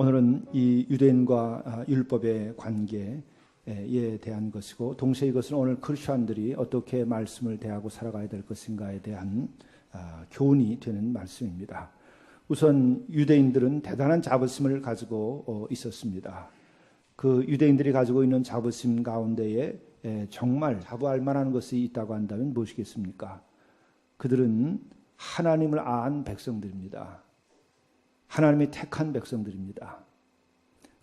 오늘은 이 유대인과 율법의 관계에 대한 것이고, 동시에 이것은 오늘 크리스천들이 어떻게 말씀을 대하고 살아가야 될 것인가에 대한 교훈이 되는 말씀입니다. 우선 유대인들은 대단한 자부심을 가지고 있었습니다. 그 유대인들이 가지고 있는 자부심 가운데에 정말 자부할 만한 것이 있다고 한다면 무엇이겠습니까? 그들은 하나님을 아는 백성들입니다. 하나님이 택한 백성들입니다.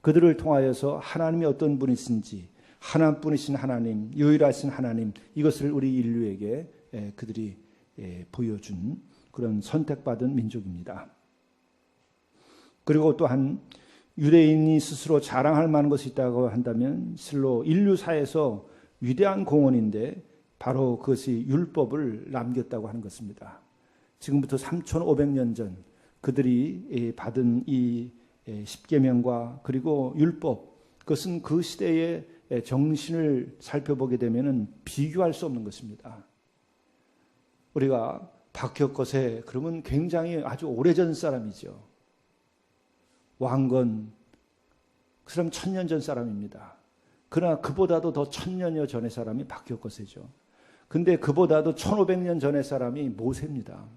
그들을 통하여서 하나님이 어떤 분이신지, 하나뿐이신 하나님, 유일하신 하나님, 이것을 우리 인류에게 그들이 보여준 그런 선택받은 민족입니다. 그리고 또한 유대인이 스스로 자랑할 만한 것이 있다고 한다면 실로 인류사에서 위대한 공헌인데 바로 그것이 율법을 남겼다고 하는 것입니다. 지금부터 3,500년 전 그들이 받은 이 십계명과 그리고 율법, 그것은 그 시대의 정신을 살펴보게 되면 비교할 수 없는 것입니다. 우리가 박혁거세 그러면 굉장히 아주 오래전 사람이죠. 왕건, 그 사람 1000년 전 사람입니다. 그러나 그보다도 더 1000년여 전의 사람이 박혁거세죠. 근데 그보다도 1500년 전의 사람이 모세입니다.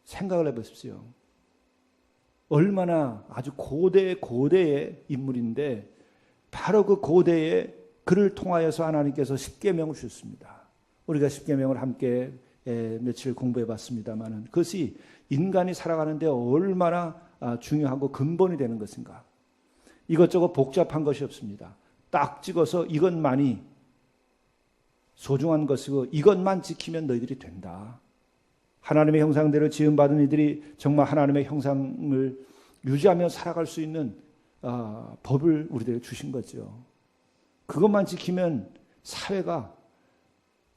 생각을 해보십시오. 얼마나 아주 고대의 인물인데 바로 그 고대에 그를 통하여서 하나님께서 십계명을 주셨습니다. 우리가 십계명을 함께 며칠 공부해 봤습니다만 그것이 인간이 살아가는데 얼마나 중요하고 근본이 되는 것인가. 이것저것 복잡한 것이 없습니다. 딱 찍어서 이것만이 소중한 것이고 이것만 지키면 너희들이 된다. 하나님의 형상대로 지음받은 이들이 정말 하나님의 형상을 유지하며 살아갈 수 있는 법을 우리들에게 주신 거죠. 그것만 지키면 사회가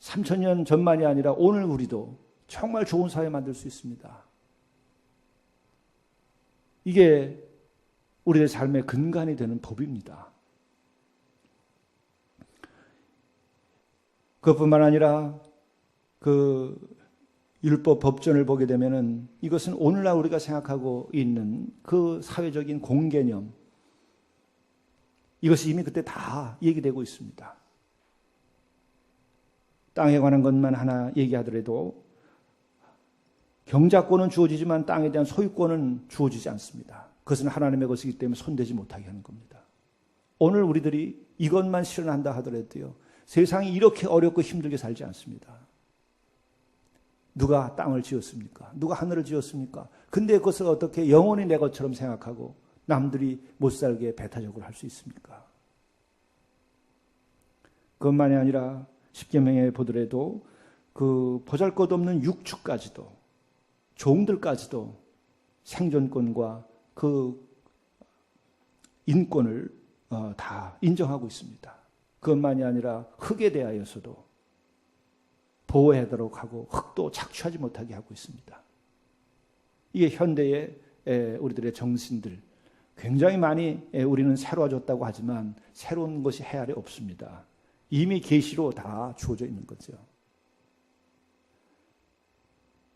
3000년 전만이 아니라 오늘 우리도 정말 좋은 사회 만들 수 있습니다. 이게 우리의 삶의 근간이 되는 법입니다. 그것뿐만 아니라 그 율법 법전을 보게 되면은 이것은 오늘날 우리가 생각하고 있는 그 사회적인 공개념, 이것이 이미 그때 다 얘기되고 있습니다. 땅에 관한 것만 하나 얘기하더라도 경작권은 주어지지만 땅에 대한 소유권은 주어지지 않습니다. 그것은 하나님의 것이기 때문에 손대지 못하게 하는 겁니다. 오늘 우리들이 이것만 실현한다 하더라도요, 세상이 이렇게 어렵고 힘들게 살지 않습니다. 누가 땅을 지었습니까? 누가 하늘을 지었습니까? 근데 그것을 어떻게 영원히 내 것처럼 생각하고 남들이 못 살게 배타적으로 할 수 있습니까? 그것만이 아니라 십계명에 보더라도 그 보잘것없는 육축까지도, 종들까지도 생존권과 그 인권을 다 인정하고 있습니다. 그것만이 아니라 흙에 대하여서도 보호하도록 하고 흙도 착취하지 못하게 하고 있습니다. 이게 현대의 우리들의 정신들, 굉장히 많이 우리는 새로워졌다고 하지만 새로운 것이 해 아래 없습니다. 이미 계시로 다 주어져 있는 거죠.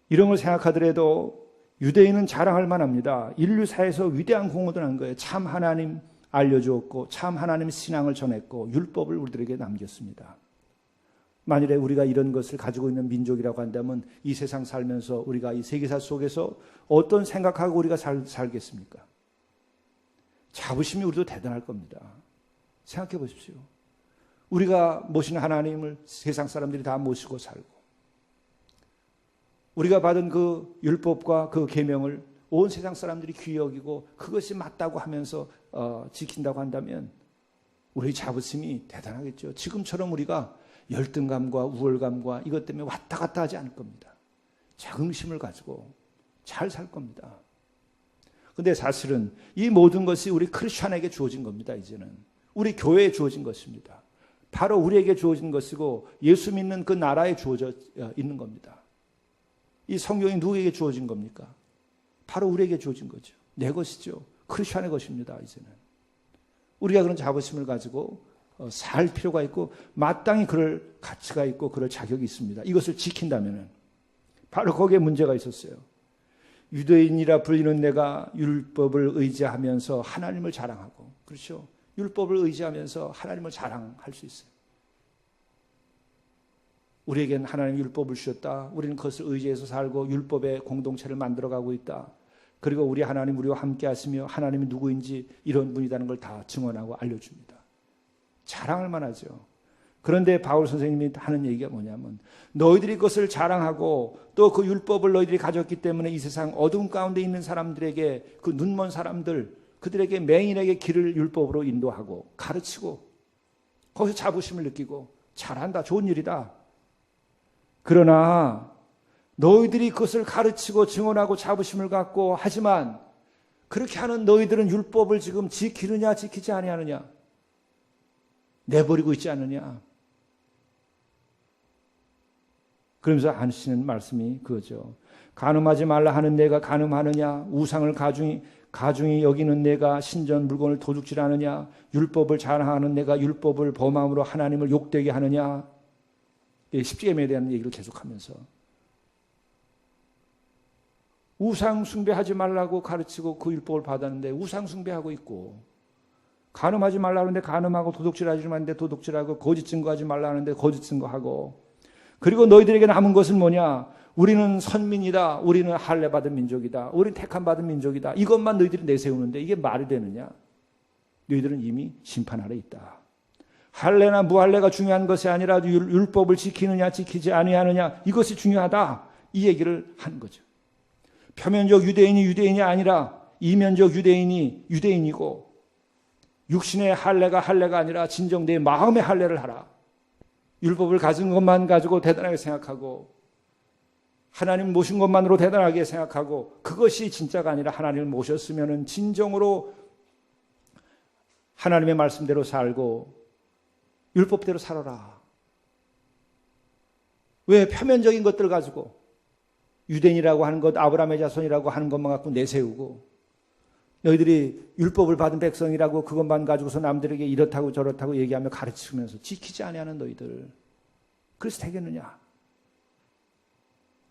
이런 걸 생각하더라도 유대인은 자랑할 만합니다. 인류사에서 위대한 공헌을 한 거예요. 참 하나님 알려주었고 참 하나님 신앙을 전했고 율법을 우리들에게 남겼습니다. 만일에 우리가 이런 것을 가지고 있는 민족이라고 한다면 이 세상 살면서 우리가 이 세계사 속에서 어떤 생각하고 우리가 살겠습니까? 자부심이 우리도 대단할 겁니다. 생각해 보십시오. 우리가 모시는 하나님을 세상 사람들이 다 모시고 살고 우리가 받은 그 율법과 그 계명을 온 세상 사람들이 귀히 여기고 그것이 맞다고 하면서 지킨다고 한다면 우리의 자부심이 대단하겠죠. 지금처럼 우리가 열등감과 우월감과 이것 때문에 왔다 갔다 하지 않을 겁니다. 자긍심을 가지고 잘 살 겁니다. 그런데 사실은 이 모든 것이 우리 크리스천에게 주어진 겁니다. 이제는 우리 교회에 주어진 것입니다. 바로 우리에게 주어진 것이고 예수 믿는 그 나라에 주어져 있는 겁니다. 이 성경이 누구에게 주어진 겁니까? 바로 우리에게 주어진 거죠. 내 것이죠. 크리스천의 것입니다. 이제는 우리가 그런 자부심을 가지고 살 필요가 있고 마땅히 그럴 가치가 있고 그럴 자격이 있습니다. 이것을 지킨다면 바로 거기에 문제가 있었어요. 유대인이라 불리는 내가 율법을 의지하면서 하나님을 자랑하고, 그렇죠? 율법을 의지하면서 하나님을 자랑할 수 있어요. 우리에겐 하나님 율법을 주셨다. 우리는 그것을 의지해서 살고 율법의 공동체를 만들어가고 있다. 그리고 우리 하나님 우리와 함께 하시며 하나님이 누구인지 이런 분이라는 걸 다 증언하고 알려줍니다. 자랑할 만하죠. 그런데 바울 선생님이 하는 얘기가 뭐냐면, 너희들이 그것을 자랑하고 또 그 율법을 너희들이 가졌기 때문에 이 세상 어둠 가운데 있는 사람들에게, 그 눈먼 사람들, 그들에게 맹인에게 길을 율법으로 인도하고 가르치고 거기서 자부심을 느끼고 잘한다, 좋은 일이다. 그러나 너희들이 그것을 가르치고 증언하고 자부심을 갖고 하지만 그렇게 하는 너희들은 율법을 지금 지키느냐 지키지 아니하느냐, 내버리고 있지 않느냐. 그러면서 하시는 말씀이 그거죠. 간음하지 말라 하는 내가 간음하느냐, 우상을 가중히 여기는 내가 신전 물건을 도둑질하느냐, 율법을 자랑하는 내가 율법을 범함으로 하나님을 욕되게 하느냐. 십계명에 대한 얘기를 계속하면서 우상 숭배하지 말라고 가르치고 그 율법을 받았는데 우상 숭배하고 있고, 간음하지 말라는데 간음하고, 도둑질하지 말라는데 도둑질하고, 거짓 증거하지 말라는데 거짓 증거하고, 그리고 너희들에게 남은 것은 뭐냐? 우리는 선민이다. 우리는 할례 받은 민족이다. 우리는 택함 받은 민족이다. 이것만 너희들이 내세우는데 이게 말이 되느냐? 너희들은 이미 심판 아래 있다. 할례나 무할례가 중요한 것이 아니라 율법을 지키느냐 지키지 아니하느냐, 이것이 중요하다. 이 얘기를 하는 거죠. 표면적 유대인이 유대인이 아니라 이면적 유대인이 유대인이고, 육신의 할례가 아니라 진정 내 마음의 할례를 하라. 율법을 가진 것만 가지고 대단하게 생각하고 하나님 모신 것만으로 대단하게 생각하고, 그것이 진짜가 아니라 하나님을 모셨으면 진정으로 하나님의 말씀대로 살고 율법대로 살아라. 왜 표면적인 것들을 가지고 유대인이라고 하는 것, 아브라함의 자손이라고 하는 것만 갖고 내세우고, 너희들이 율법을 받은 백성이라고 그것만 가지고서 남들에게 이렇다고 저렇다고 얘기하며 가르치면서 지키지 아니하는 너희들, 그래서 되겠느냐?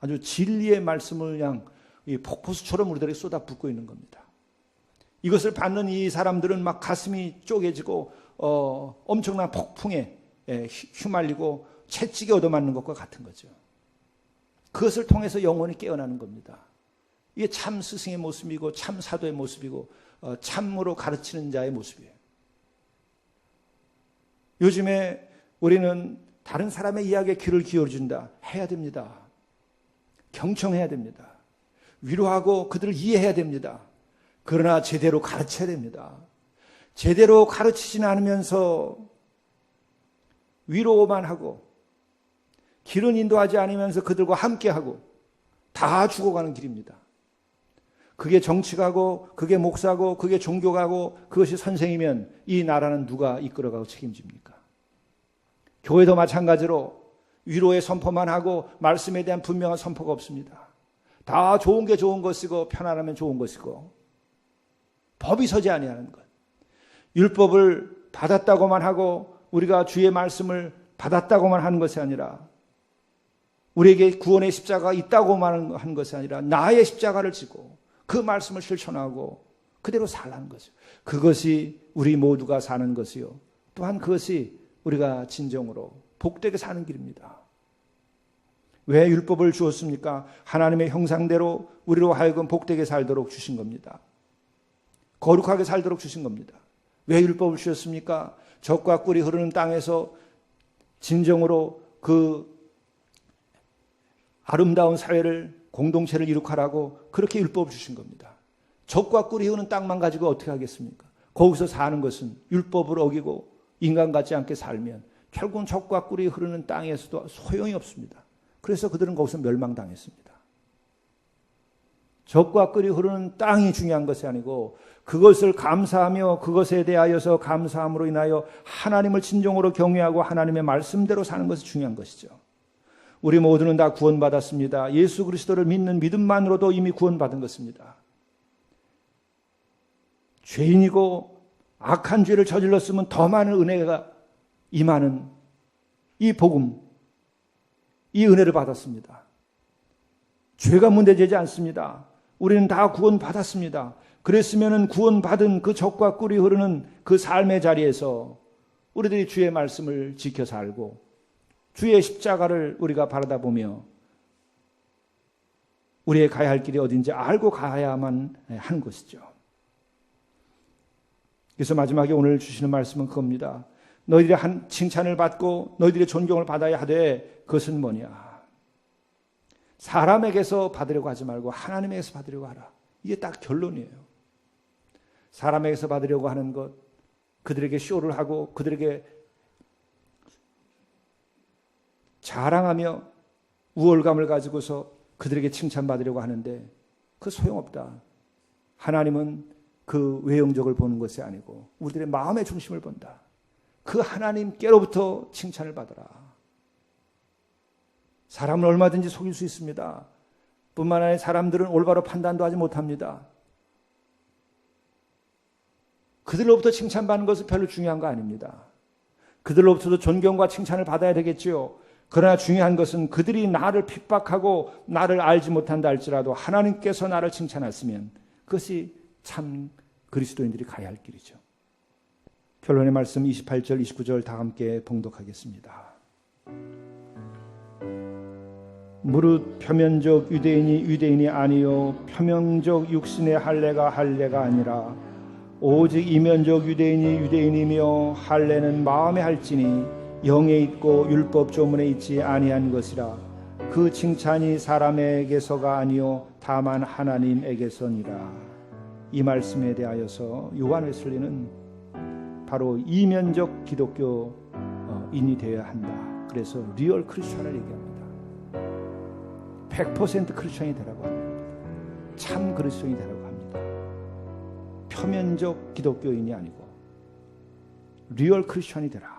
아주 진리의 말씀을 그냥 폭포수처럼 우리들에게 쏟아붓고 있는 겁니다. 이것을 받는 이 사람들은 막 가슴이 쪼개지고 엄청난 폭풍에 휘말리고 채찍에 얻어맞는 것과 같은 거죠. 그것을 통해서 영혼이 깨어나는 겁니다. 이게 참 스승의 모습이고 참 사도의 모습이고 참으로 가르치는 자의 모습이에요. 요즘에 우리는 다른 사람의 이야기에 귀를 기울여준다 해야 됩니다. 경청해야 됩니다. 위로하고 그들을 이해해야 됩니다. 그러나 제대로 가르쳐야 됩니다. 제대로 가르치진 않으면서 위로만 하고 길은 인도하지 않으면서 그들과 함께하고 다 죽어가는 길입니다. 그게 정치가고 그게 목사고 그게 종교가고 그것이 선생이면 이 나라는 누가 이끌어가고 책임집니까? 교회도 마찬가지로 위로의 선포만 하고 말씀에 대한 분명한 선포가 없습니다. 다 좋은 게 좋은 것이고 편안하면 좋은 것이고 법이 서지 아니하는 것. 율법을 받았다고만 하고 우리가 주의 말씀을 받았다고만 하는 것이 아니라 우리에게 구원의 십자가가 있다고만 하는 것이 아니라 나의 십자가를 지고 그 말씀을 실천하고 그대로 살라는 거죠. 그것이 우리 모두가 사는 것이요. 또한 그것이 우리가 진정으로 복되게 사는 길입니다. 왜 율법을 주었습니까? 하나님의 형상대로 우리로 하여금 복되게 살도록 주신 겁니다. 거룩하게 살도록 주신 겁니다. 왜 율법을 주셨습니까? 젖과 꿀이 흐르는 땅에서 진정으로 그 아름다운 사회를, 공동체를 이룩하라고 그렇게 율법을 주신 겁니다. 젖과 꿀이 흐르는 땅만 가지고 어떻게 하겠습니까? 거기서 사는 것은 율법을 어기고 인간 같지 않게 살면 결국은 젖과 꿀이 흐르는 땅에서도 소용이 없습니다. 그래서 그들은 거기서 멸망당했습니다. 젖과 꿀이 흐르는 땅이 중요한 것이 아니고 그것을 감사하며 그것에 대하여서 감사함으로 인하여 하나님을 진정으로 경외하고 하나님의 말씀대로 사는 것이 중요한 것이죠. 우리 모두는 다 구원받았습니다. 예수 그리스도를 믿는 믿음만으로도 이미 구원받은 것입니다. 죄인이고 악한 죄를 저질렀으면 더 많은 은혜가 임하는 이 복음, 이 은혜를 받았습니다. 죄가 문제되지 않습니다. 우리는 다 구원받았습니다. 그랬으면 구원받은 그 젖과 꿀이 흐르는 그 삶의 자리에서 우리들이 주의 말씀을 지켜 살고 주의 십자가를 우리가 바라다보며 우리의 가야 할 길이 어딘지 알고 가야만 하는 것이죠. 그래서 마지막에 오늘 주시는 말씀은 그겁니다. 너희들이 한 칭찬을 받고 너희들의 존경을 받아야 하되 그것은 뭐냐? 사람에게서 받으려고 하지 말고 하나님에게서 받으려고 하라. 이게 딱 결론이에요. 사람에게서 받으려고 하는 것, 그들에게 쇼를 하고 그들에게 자랑하며 우월감을 가지고서 그들에게 칭찬받으려고 하는데 그 소용없다. 하나님은 그 외형적을 보는 것이 아니고 우리들의 마음의 중심을 본다. 그 하나님께로부터 칭찬을 받아라. 사람은 얼마든지 속일 수 있습니다. 뿐만 아니라 사람들은 올바로 판단도 하지 못합니다. 그들로부터 칭찬받는 것은 별로 중요한 거 아닙니다. 그들로부터도 존경과 칭찬을 받아야 되겠지요. 그러나 중요한 것은 그들이 나를 핍박하고 나를 알지 못한다 할지라도 하나님께서 나를 칭찬하시면 그것이 참 그리스도인들이 가야 할 길이죠. 결론의 말씀 28절, 29절 다 함께 봉독하겠습니다. 무릇 표면적 유대인이 유대인이 아니요 표면적 육신의 할례가 할례가 아니라 오직 이면적 유대인이 유대인이며 할례는 마음에 할지니 영에 있고 율법 조문에 있지 아니한 것이라. 그 칭찬이 사람에게서가 아니요 다만 하나님에게서니라. 이 말씀에 대하여서 요한 웨슬리는 바로 이면적 기독교인이 되어야 한다. 그래서 리얼 크리스천을 얘기합니다. 100% 크리스천이 되라고 합니다. 참 그리스도인이 되라고 합니다. 표면적 기독교인이 아니고 리얼 크리스천이 되라.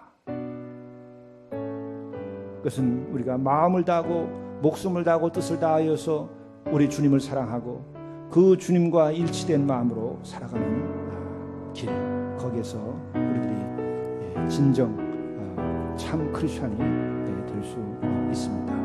그것은 우리가 마음을 다하고 목숨을 다하고 뜻을 다하여서 우리 주님을 사랑하고 그 주님과 일치된 마음으로 살아가는 길, 거기에서 우리들이 진정 참 크리스천이 될 수 있습니다.